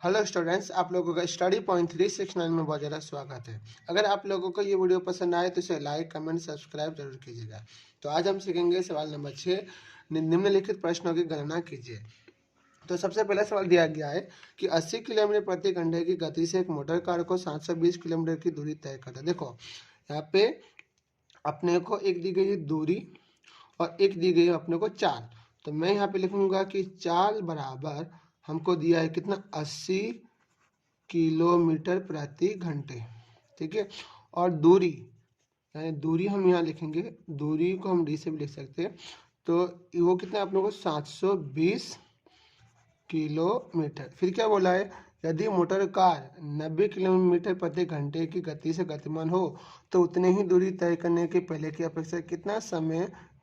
Hello students, आप लोगों का स्टडी पॉइंट 369 में बहुत ज़्यादा स्वागत है। अगर आप लोगों को ये वीडियो पसंद आए तो इसे लाइक, कमेंट, सब्सक्राइब जरूर कीजिएगा। तो आज हम सीखेंगे सवाल नंबर 6, निम्नलिखित प्रश्नों की गणना कीजिए। तो सबसे पहला सवाल दिया गया है कि 80 किलोमीटर प्रति घंटे की गति से एक मोटर कार को 720 किलोमीटर की दूरी तय करता है। देखो यहाँ पे अपने को एक दी गई दूरी और एक दी गई अपने को चाल। तो मैं यहाँ पे लिखूंगा कि चाल बराबर हमको दिया है कितना, 80 किलोमीटर प्रति घंटे। ठीक है, और दूरी यानी दूरी हम यहाँ लिखेंगे, दूरी को हम डी से भी लिख सकते हैं। तो वो कितना अपने को 720 किलोमीटर। फिर क्या बोला है, यदि मोटर कार 90 किलोमीटर प्रति घंटे की गति से गतिमान हो तो उतने ही दूरी तय करने के पहले की अपेक्षा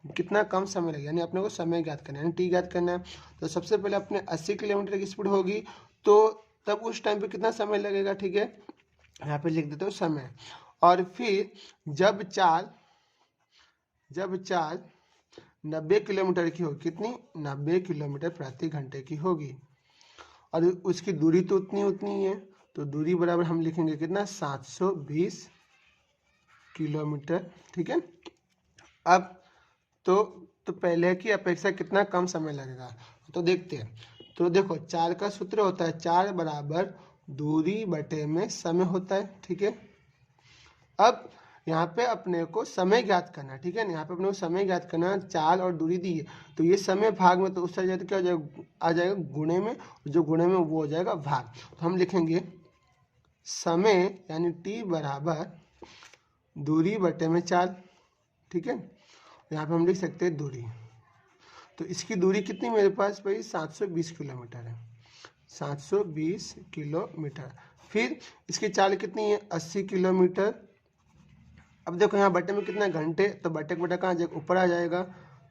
कितना कम समय लगेगा, यानी अपने को समय ज्ञात करना है, यानी टी ज्ञात करना है। तो सबसे पहले अपने 80 किलोमीटर की स्पीड होगी तो तब उस टाइम पे कितना समय लगेगा। ठीक है, यहाँ पे लिख देते हो समय। और फिर जब चाल 90 किलोमीटर की होगी, कितनी, 90 किलोमीटर प्रति घंटे की होगी, और उसकी दूरी तो उतनी ही है। तो दूरी बराबर हम लिखेंगे कितना, 720 किलोमीटर। ठीक है, अब तो पहले की अपेक्षा कितना कम समय लगेगा, तो देखते हैं। तो देखो चाल का सूत्र होता है, चाल बराबर दूरी बटे में समय होता है। ठीक है, अब यहाँ पे अपने को समय ज्ञात करना। ठीक है ना, यहाँ पे अपने को समय ज्ञात करना, चाल और दूरी दी है तो ये समय भाग में, तो उस तरह क्या हो जाएगा, आ जाएगा गुणे में, जो गुणे में वो हो जाएगा भाग। तो हम लिखेंगे समय यानी टी बराबर दूरी बटे में चाल। ठीक है, यहाँ पे हम लिख सकते हैं दूरी। तो इसकी दूरी कितनी मेरे पास भाई, 720 किलोमीटर है, 720 किलोमीटर। फिर इसकी चाल कितनी है, 80 किलोमीटर। अब देखो यहाँ बटे में कितना, घंटे, तो बटे का बटा कहाँ जाएगा, ऊपर आ जाएगा,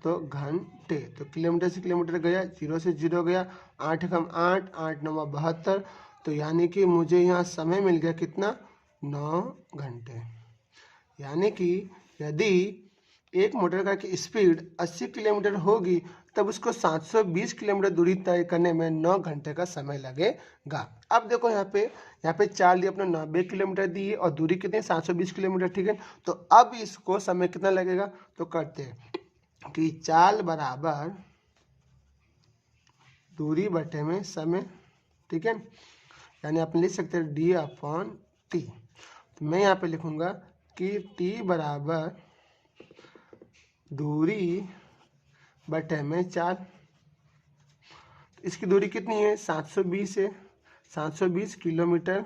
तो घंटे। तो किलोमीटर से किलोमीटर गया, 0 से 0 गया, 8 कम 8, 8 9 72। तो यानी कि मुझे यहाँ समय मिल गया कितना, 9 घंटे। यानी कि यदि एक मोटर कार की स्पीड 80 किलोमीटर होगी तब उसको 720 किलोमीटर दूरी तय करने में 9 घंटे का समय लगेगा। अब देखो यहाँ पे चाल दी अपने 90 किलोमीटर दी है और दूरी कितनी, 720 किलोमीटर। ठीक है, तो अब इसको समय कितना लगेगा, तो करते हैं कि चाल बराबर दूरी बटे में समय। ठीक है, यानी आप लिख सकते हैं डी अपॉन टी। तो मैं यहाँ पे लिखूंगा कि टी बराबर दूरी बटे में चाल। इसकी दूरी कितनी है, 720 है, 720 किलोमीटर,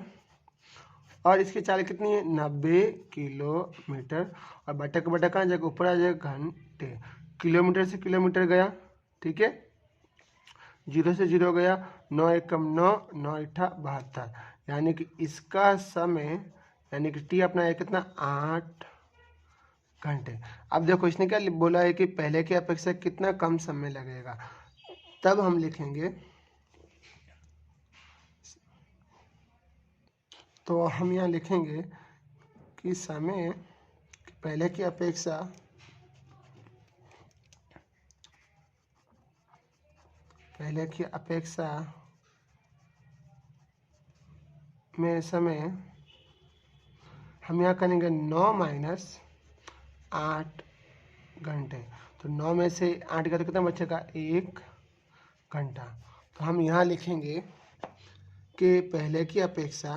और इसकी चाल कितनी है, 90 किलोमीटर, और बटे का बटा कहाँ जाएगा, ऊपर आ जाएगा, घंटे। किलोमीटर से किलोमीटर गया, ठीक है, 0 से 0 गया, 9 एक कम 9, 9 इठा 72, यानी कि इसका समय यानी कि टी अपना है कितना, 8 घंटे। अब देखो इसने क्या बोला है कि पहले की अपेक्षा कितना कम समय लगेगा, तब हम लिखेंगे, तो हम यहाँ लिखेंगे कि समय पहले की अपेक्षा में समय हम यहाँ करेंगे 9 माइनस 8 घंटे। तो 9 में से 8 का तो कितना बचेगा, 1 घंटा। तो हम यहाँ लिखेंगे कि पहले की अपेक्षा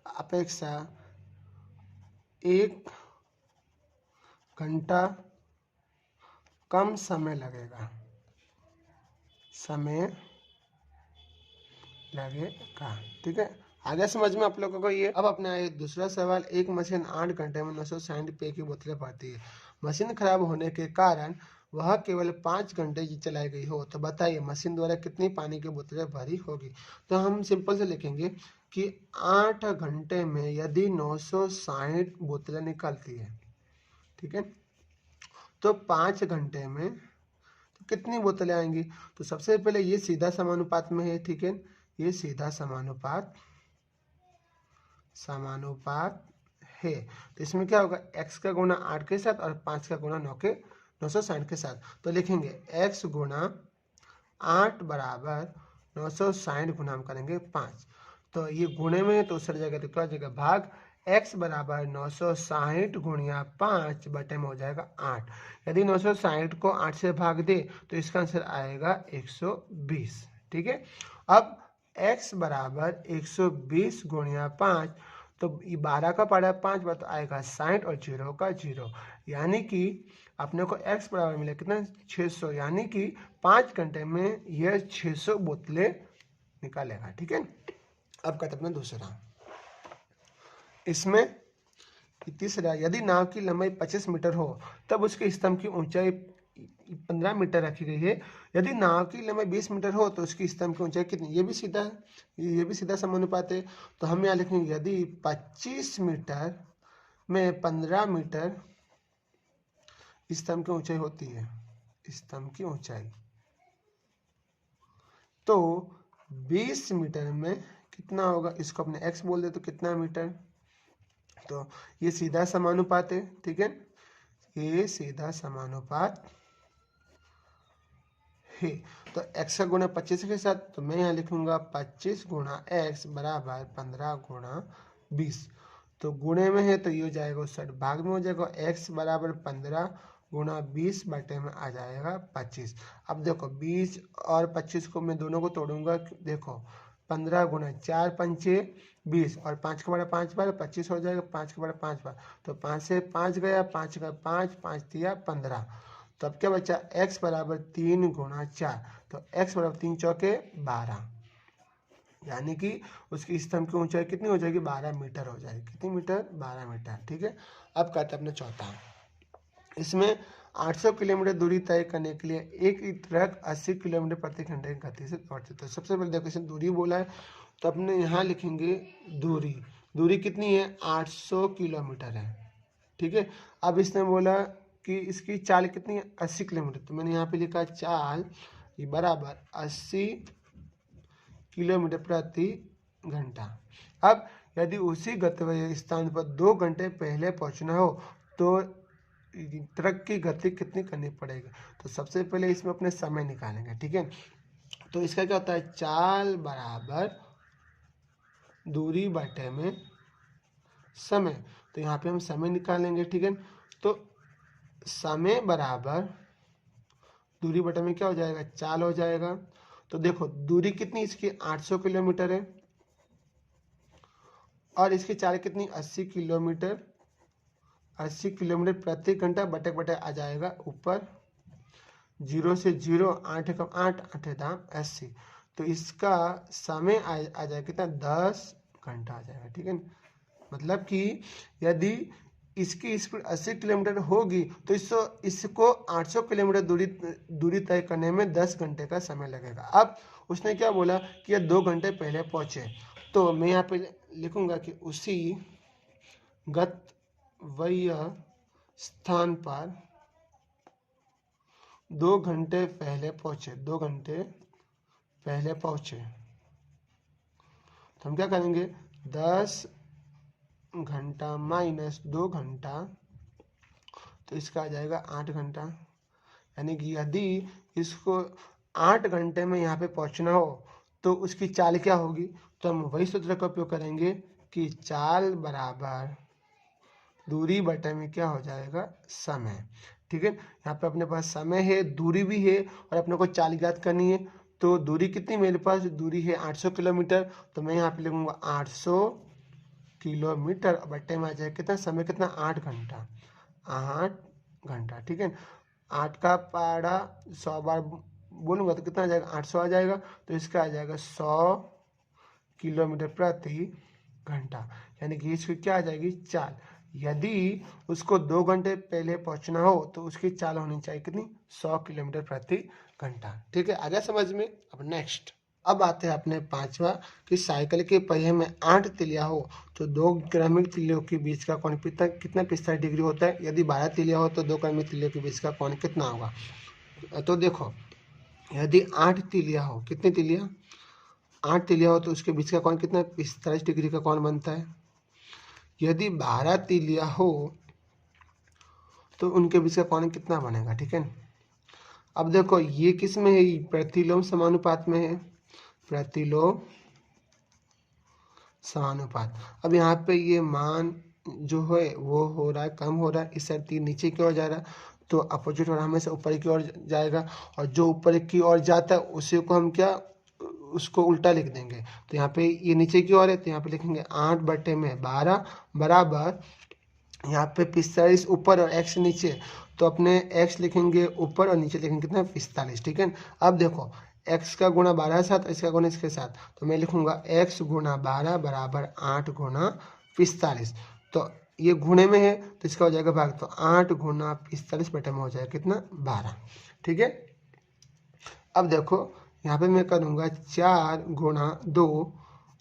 अपेक्षा 1 घंटा कम समय लगेगा, ठीक है, आगे समझ में आप लोगों को ये। अब अपना एक दूसरा सवाल, एक मशीन 8 घंटे में 960 रुपये की बोतलें भरती है। मशीन खराब होने के कारण वह केवल 5 घंटे की चलाई गई हो, तो बताइए मशीन द्वारा कितनी पानी की बोतलें भरी होगी। तो हम सिंपल से लिखेंगे कि 8 घंटे में यदि 960 बोतलें निकलती है, ठीक है, तो 5 घंटे में तो कितनी बोतलें आएंगी। तो सबसे पहले ये सीधा समानुपात में है, ठीक है, ये सीधा समानुपात है। तो इसमें क्या होगा, x का गुना 8 के साथ और 5 का गुना 9 के 960 के साथ, तो लिखेंगे x गुणा 8 बराबर 960 गुना हम करेंगे 5। तो ये गुणे में तो सर जाएगा, तो क्या हो जाएगा भाग, x बराबर 960 गुणिया 5 बटे में हो जाएगा 8। यदि 960 को 8 से भाग दे तो इसका आंसर आएगा 120। ठीक है, अब x बराबर 120 गुणिया 5, तो ये 12 का पड़ा 5 बार तो आएगा 60 और 0 का 0, यानी कि अपने को x बराबर मिला कितना, 600, यानी कि 5 घंटे में यह 600 बोतलें निकालेगा। ठीक है, अब कहते अपना दूसरा, इसमें तीसरा, यदि नाव की लंबाई 25 मीटर हो तब उसके स्तंभ की ऊंचाई 15 मीटर रखी गई है। यदि नाव की लंबाई 20 मीटर हो तो उसकी स्तंभ की ऊंचाई कितनी, ये भी सीधा है, ये भी सीधा समानुपात है। तो हम यहाँ लिखेंगे यदि 25 मीटर में 15 मीटर स्तंभ की ऊंचाई होती है, स्तंभ की ऊंचाई, तो 20 मीटर में कितना होगा, इसको अपने x बोल दे तो कितना मीटर, तो ये सीधा समानुपात है। ठीक है, ये सीधा समानुपात है। तो x का गुणा 25 के साथ, तो मैं यहाँ लिखूंगा 25 गुणा x बराबर 15 गुणा 20। तो गुणे में है तो ये हो जाएगा 60, भाग में हो जाएगा x बराबर 15 गुणा 20 बटे में आ जाएगा 25। अब देखो 20 और 25 को मैं दोनों को तोड़ूंगा, देखो 15 गुणा 4 पंचे 20 और 5 का बड़ा 5 बार 25 हो जाएगा, 5 का बड़ा 5 बार, तो 5 से 5 गया, 5 का 5, 5 दिया 15। तो अब क्या बचा, x बराबर 3 गुणा 4, तो x बराबर 3 चौके 12, यानी कि उसकी स्तंभ की ऊंचाई कितनी हो जाएगी, 12 मीटर हो जाएगी। कितनी मीटर, 12 मीटर। ठीक है, अब कहते हैं अपना चौथा, इसमें 800 किलोमीटर दूरी तय करने के लिए एक ट्रक 80 किलोमीटर प्रति घंटे की गति से दौड़ती है। तो सबसे पहले देखो इसमें दूरी बोला है, तो अपने यहाँ लिखेंगे दूरी, दूरी कितनी है, 800 किलोमीटर है। ठीक है, अब इसने बोला कि इसकी चाल कितनी है, 80 किलोमीटर, तो मैंने यहाँ पे लिखा चाल ये बराबर 80 किलोमीटर प्रति घंटा। अब यदि उसी गंतव्य स्थान पर 2 घंटे पहले पहुंचना हो तो ट्रक की गति कितनी करनी पड़ेगी। तो सबसे पहले इसमें अपने समय निकालेंगे। ठीक है, तो इसका क्या होता है, चाल बराबर दूरी बटे में समय, तो यहाँ पे हम समय निकालेंगे। ठीक है, तो समय बराबर दूरी बटे में क्या हो जाएगा, चाल हो जाएगा। तो देखो दूरी कितनी इसकी 800 किलोमीटर है और इसकी चाल कितनी 80 किलोमीटर, 80 किलोमीटर प्रति घंटा बटे बटे आ जाएगा ऊपर 0 से 0, 8 कम 8, 8 दाम 80, तो इसका समय आ जाएगा कितना, 10 घंटा आ जाएगा। ठीक है, मतलब कि यदि इसकी स्पीड 80 किलोमीटर होगी तो इसको 800 किलोमीटर दूरी तय करने में 10 घंटे का समय लगेगा। अब उसने क्या बोला कि यह 2 घंटे पहले पहुंचे, तो मैं यहाँ पे लिखूंगा कि उसी गंतव्य स्थान पर 2 घंटे पहले पहुंचे, 2 घंटे पहले पहुंचे, तो हम क्या करेंगे, 10 घंटा माइनस 2 घंटा, तो इसका आ जाएगा 8 घंटा। यानी कि यदि इसको 8 घंटे में यहाँ पे पहुँचना हो तो उसकी चाल क्या होगी, तो हम वही सूत्र का उपयोग करेंगे कि चाल बराबर दूरी बटे में क्या हो जाएगा, समय। ठीक है, यहाँ पे अपने पास समय है, दूरी भी है और अपने को चाल ज्ञात करनी है। तो दूरी कितनी मेरे पास, दूरी है 800 किलोमीटर, तो मैं यहाँ पे लिखूंगा 800 किलोमीटर बटे में आ जाएगा कितना, समय कितना, 8 घंटा, 8 घंटा। ठीक है, 8 का पारा 100 बार बोलूँगा तो कितना आ जाएगा, 800 आ जाएगा, तो इसका आ जाएगा 100 किलोमीटर प्रति घंटा, यानी कि इसकी क्या आ जाएगी, चाल। यदि उसको 2 घंटे पहले पहुंचना हो तो उसकी चाल होनी चाहिए कितनी, 100 किलोमीटर प्रति घंटा। ठीक है, आ गया समझ में। अब नेक्स्ट, अब आते हैं अपने पांचवा कि साइकिल के पहिए में 8 तिलिया हो तो 2 क्रमिक तिलियों के बीच का कोण कितना 45 डिग्री होता है। यदि 12 तिलिया हो तो 2 क्रमिक तिलियों के बीच का कोण कितना होगा। तो देखो यदि 8 तिलिया हो, कितनी तिलिया, 8 तिलिया हो तो उसके बीच का कोण कितना, 45 डिग्री का कोण बनता है। यदि 12 तिलिया हो तो उनके बीच का कोण कितना बनेगा, ठीक है। अब देखो ये किस में है, प्रतिलोम समानुपात में है, प्रतिलोम समानुपात। अब यहाँ पे ये मान जो है वो हो रहा है, कम हो रहा है, इस साइड तीर नीचे की ओर जा रहा है, तो अपोजिट वाला हमेशा ऊपर की ओर जाएगा, और जो ऊपर की ओर जाता है उसी को हम क्या, उसको उल्टा लिख देंगे। तो यहाँ पे ये नीचे की ओर है, तो यहाँ पे लिखेंगे 8/12 बराबर, यहाँ पे 45 ऊपर और x नीचे, तो अपने x लिखेंगे ऊपर और नीचे लिखेंगे कितना, 45, ठीक है। अब देखो x का गुणा 12 साथ, इसका गुणा इसके साथ, तो मैं लिखूंगा x गुणा 12 बराबर 8 गुणा 45। तो ये गुणे में है तो इसका हो जाएगा भाग, तो 8 गुणा 45 बटे में हो जाएगा कितना, 12, ठीक है। अब देखो यहाँ पे मैं करूँगा 4 गुणा 2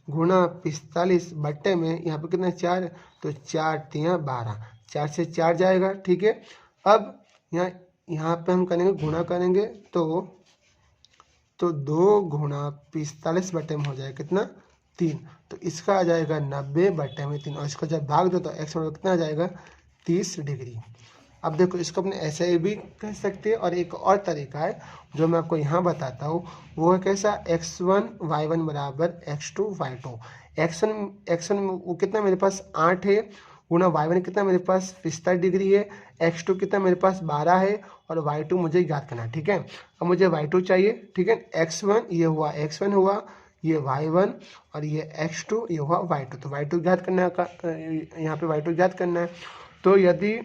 गुणा 45 बट्टे में यहाँ पे कितना 4, तो 4 तिया 12, 4 से 4 जाएगा, ठीक है। अब यहाँ पे हम करेंगे गुणा करेंगे, तो 2 गुणा 45 बट्टे में हो जाएगा कितना, 3, तो इसका आ जाएगा 90 बट्टे में 3, और इसको जब भाग दो तो x बराबर कितना आ जाएगा, 30 डिग्री। अब देखो इसको अपने ऐसे भी कह सकते हैं, और एक और तरीका है जो मैं आपको यहाँ बताता हूँ, वो है कैसा, x1 y1 बराबर x2 y2। x1 वो कितना मेरे पास 8 है, गुणा y1 कितना मेरे पास 45 डिग्री है, x2 कितना मेरे पास 12 है, और y2 मुझे याद करना है, ठीक है। अब मुझे y2 चाहिए, ठीक है। x1 ये हुआ, x1 हुआ, ये y1 और ये x2 ये हुआ y2, तो y2 याद करना है, यहाँ पे y2 याद करना है। तो यदि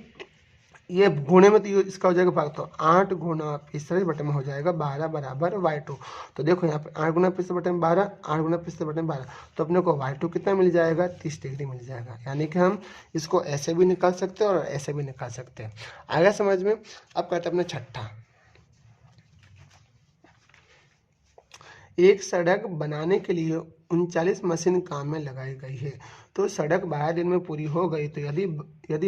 ये गुणे में, तो इसका हो जाएगा भाग, तो 8 गुणा 45 बटे में हो जाएगा 12 बराबर y2। तो देखो यहाँ पे 8 गुणा 45 बटे में 12, 8 गुणा 45 बटे में 12, तो अपने को y2 कितना मिल जाएगा, 30 डिग्री मिल जाएगा। यानी कि हम इसको ऐसे भी निकाल सकते हैं और ऐसे भी निकाल सकते हैं। आगे समझ में। अब करते हैं अपना छठा, एक सड़क बनाने के लिए 39 मशीन काम में लगाई गई है। तो सड़क 12 दिन में पूरी हो गई, तो यदि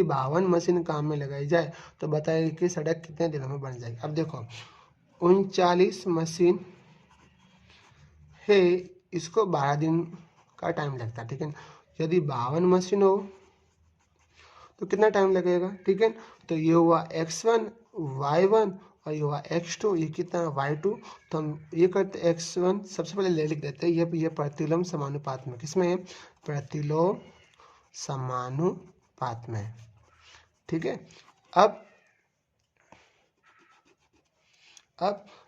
52 मशीन काम में लगाई जाए तो बताइए कि सड़क कितने दिनों में बन जाएगी। अब देखो 39 मशीन है, इसको 12 दिन का टाइम लगता है, ठीक है। यदि 52 मशीन हो तो कितना टाइम लगेगा, ठीक है। तो ये हुआ x1 y1 और ये हुआ x2, ये कितना y2। तो हम ये करते x1 सबसे पहले ले लिख देते हैं, ये प्रतिलोम समानुपात में, किसमें है, प्रतिलोम समानुपात में, ठीक है। अब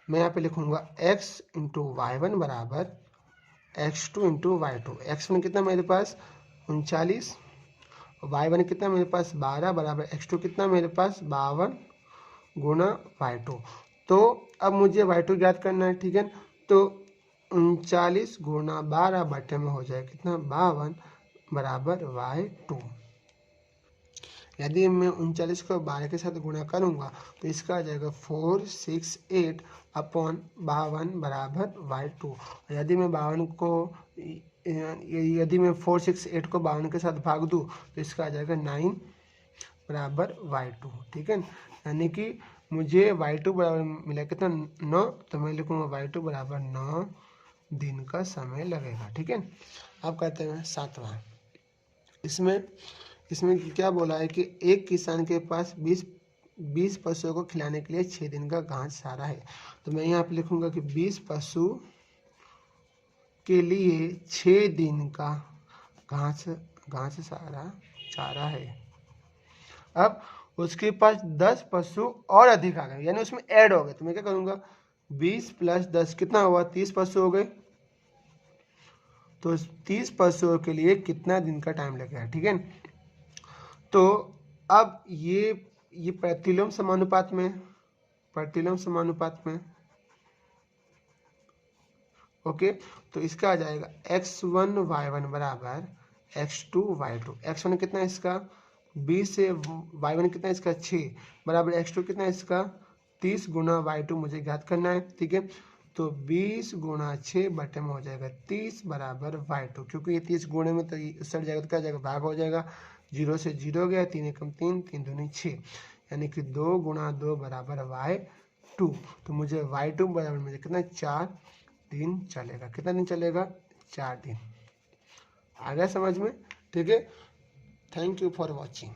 मैं यहाँ पे लिखूंगा x इंटू y1 बराबर x2 इंटू y2। x1 कितना मेरे पास 39, y1 कितना मेरे पास 12 बराबर x2 कितना मेरे पास 52 गुणा y2। तो अब मुझे y2 ज्ञात करना है, ठीक है। तो 39 गुणा 12 बटे में हो जाए कितना 52 बराबर y2। यदि मैं 39 को 12 के साथ गुणा करूंगा तो इसका आ जाएगा 468 अपॉन 52 बराबर y2। यदि मैं 468 को 52 के साथ भाग दूँ तो इसका आ जाएगा 9 बराबर y2, ठीक है। यानी कि मुझे y2 बराबर मिला कितना 9, तो मैं लिखूंगा y2 बराबर 9 दिन का समय लगेगा, ठीक है। अब कहते हैं सातवां, इसमें क्या बोला है कि एक किसान के पास 20 पशुओं को खिलाने के लिए 6 दिन का घास चारा है। तो मैं यहाँ पे लिखूंगा कि 20 पशु के लिए 6 दिन का घास चारा है। अब उसके पास 10 पशु और अधिक आ गए, यानी उसमें ऐड हो गए, तो मैं क्या करूंगा 20 + 10 कितना हुआ, 30 पशु हो गए। तो 30 पशुओं के लिए कितना दिन का टाइम लगेगा, ठीक है। तो अब ये प्रतिलोम समानुपात में ओके। तो इसका आ जाएगा x1 y1 बराबर x2 y2। x1 कितना है इसका 20 से y1 कितना है इसका 6 बराबर x2 कितना है इसका 30 गुणा y2 मुझे ज्ञात करना है, ठीक है। तो 20 गुणा 6 बटे में हो जाएगा 30 बराबर y2, क्योंकि ये 30 गुणे में तो सट जाएगा, तो क्या जाएगा भाग हो जाएगा, 0 से 0 गया, 3 एकम 3, 3 दूनी 6, यानी कि 2 गुणा 2 बराबर y2। तो मुझे y2 बराबर मुझे कितना 4 दिन चलेगा। कितना दिन चलेगा 4 दिन। आ गया समझ में, ठीक है। Thank you for watching.